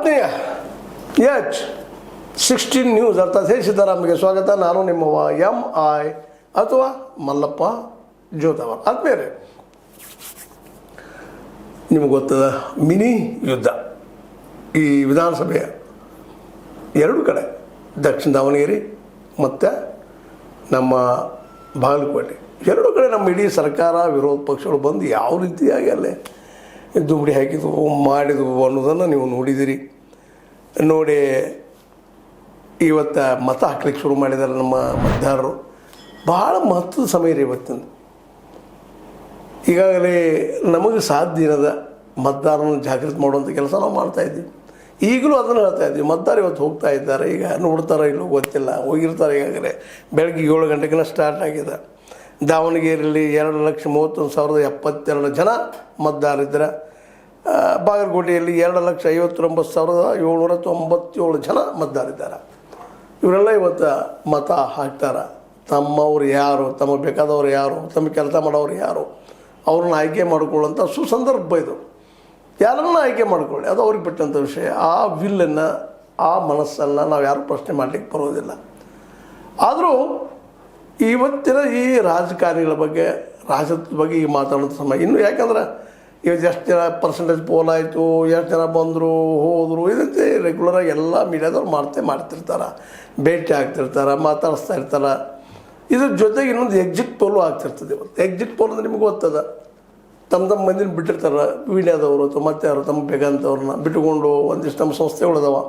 ಆತ್ಮೀಯ H16 news ಅರ್ಥಾತ್ ಹೇ ಸಿದ್ದರಾಮಯ್ಯಗೆ ಸ್ವಾಗತ. ನಾನು ನಿಮ್ಮವ MI ಅಥವಾ ಮಲ್ಲಪ್ಪ ಜೋತವ. ಆತ್ಮೀಯರೇ, ನಿಮಗೆ ಗೊತ್ತದ ಮಿನಿ ಯುದ್ಧ ಈ ವಿಧಾನಸಭೆಯ ಎರಡು ಕಡೆ, ದಕ್ಷಿಣ ದಾವಣಗೆರೆ ಮತ್ತು ನಮ್ಮ ಬಾಗಲಕೋಟೆ, ಎರಡು ಕಡೆ ನಮ್ಮ ಇಡೀ ಸರ್ಕಾರ ವಿರೋಧ ಪಕ್ಷಗಳು ಬಂದು ಯಾವ ರೀತಿಯಾಗಿ ಅಲ್ಲೇ ದುಂಬಡಿ ಹಾಕಿದ್ವು ಮಾಡಿದ್ವು ಅನ್ನೋದನ್ನು ನೀವು ನೋಡಿದಿರಿ. ನೋಡಿ ಇವತ್ತು ಮತ ಹಾಕ್ಲಿಕ್ಕೆ ಶುರು ಮಾಡಿದ್ದಾರೆ ನಮ್ಮ ಮತದಾರರು. ಭಾಳ ಮಹತ್ವದ ಸಮಯ ರೀ ಇವತ್ತಿನ. ಈಗಾಗಲೇ ನಮಗೆ ಸಾಧ್ಯ ಇರದ ಮತದಾರನ ಜಾಗೃತಿ ಮಾಡುವಂಥ ಕೆಲಸ ನಾವು ಮಾಡ್ತಾಯಿದ್ವಿ. ಈಗಲೂ ಅದನ್ನು ಹೇಳ್ತಾ ಇದ್ವಿ. ಮತದಾರ ಇವತ್ತು ಹೋಗ್ತಾ ಇದ್ದಾರೆ, ಈಗ ನೋಡ್ತಾರೋ ಇಲ್ಲೋ ಗೊತ್ತಿಲ್ಲ, ಹೋಗಿರ್ತಾರೆ. ಈಗಾಗಲೇ ಬೆಳಗ್ಗೆ 7 ಗಂಟೆಗಿನ ಸ್ಟಾರ್ಟ್ ಆಗಿದೆ. ದಾವಣಗೆರೆಯಲ್ಲಿ 2,31,072 ಜನ ಮತದಾರರಿದ್ದಾರೆ. ಬಾಗಲಕೋಟೆಯಲ್ಲಿ 2,59,797 ಜನ ಮತದಾರರಿದ್ದಾರೆ. ಇವರೆಲ್ಲ ಇವತ್ತು ಮತ ಹಾಕ್ತಾರೆ. ತಮ್ಮವ್ರು ಯಾರು, ತಮಗೆ ಬೇಕಾದವ್ರು ಯಾರು, ತಮಗೆ ಕೆಲಸ ಮಾಡೋರು ಯಾರು, ಅವ್ರನ್ನ ಆಯ್ಕೆ ಮಾಡಿಕೊಳ್ಳುವಂಥ ಸುಸಂದರ್ಭ ಇದು. ಯಾರನ್ನ ಆಯ್ಕೆ ಮಾಡ್ಕೊಳ್ಳಿ, ಅದು ಅವ್ರಿಗೆ ಬಿಟ್ಟಂಥ ವಿಷಯ. ಆ ವಿಲ್ಲನ್ನು, ಆ ಮನಸ್ಸನ್ನು ನಾವು ಯಾರೂ ಪ್ರಶ್ನೆ ಮಾಡಲಿಕ್ಕೆ ಬರೋದಿಲ್ಲ. ಆದರೂ ಇವತ್ತಿನ ಈ ರಾಜಕಾರಣಿಗಳ ಬಗ್ಗೆ, ರಾಜಕೀಯದ ಬಗ್ಗೆ ಈಗ ಮಾತಾಡೋದು ಸಮಯ ಇನ್ನು. ಯಾಕಂದ್ರೆ ಇವತ್ತು ಎಷ್ಟು ಜನ ಪರ್ಸೆಂಟೇಜ್ ಪೋಲ್ ಆಯಿತು, ಎಷ್ಟು ಜನ ಬಂದರು ಹೋದರು, ಇದಂತೆ ರೆಗ್ಯುಲರಾಗಿ ಎಲ್ಲ ಮೀಡಿಯಾದವ್ರು ಮಾಡ್ತಿರ್ತಾರೆ, ಭೇಟಿ ಆಗ್ತಿರ್ತಾರೆ, ಮಾತಾಡಿಸ್ತಾ ಇರ್ತಾರೆ. ಇದ್ರ ಜೊತೆಗೆ ಇನ್ನೊಂದು ಎಕ್ಸಿಟ್ ಪೋಲು ಆಗ್ತಿರ್ತದೆ. ಇವತ್ತು ಎಕ್ಸಿಟ್ ಪೋಲ್ ಅಂದರೆ ನಿಮ್ಗೆ ಗೊತ್ತದ, ತಮ್ಮ ಮಂದಿನ ಬಿಟ್ಟಿರ್ತಾರೆ ಮೀಡಿಯಾದವರು ಅಥವಾ ಮತ್ತೆ ಯಾರು ತಮ್ಮ ಬೇಕಂತವ್ರನ್ನ ಬಿಟ್ಟುಕೊಂಡು ಒಂದಿಷ್ಟು ನಮ್ಮ ಸಂಸ್ಥೆಗಳಿದಾವೆ